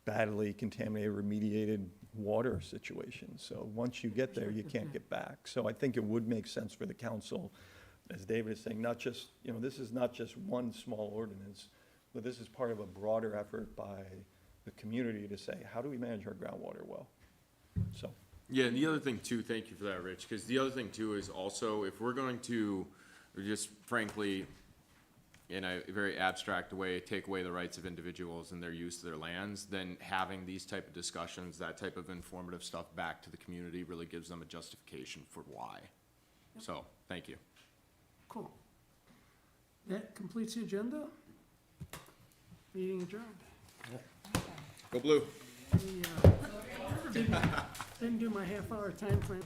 badly contaminated, remediated water situations. So once you get there, you can't get back. So I think it would make sense for the council, as David is saying, not just, this is not just one small ordinance, but this is part of a broader effort by the community to say, how do we manage our groundwater well? So. Yeah, and the other thing too, thank you for that, Rich, because the other thing too is also, if we're going to, just frankly, in a very abstract way, take away the rights of individuals and their use of their lands, then having these type of discussions, that type of informative stuff back to the community really gives them a justification for why. So, thank you. Cool. That completes the agenda. Meeting adjourned. Go Blue. Didn't do my half-hour time frame.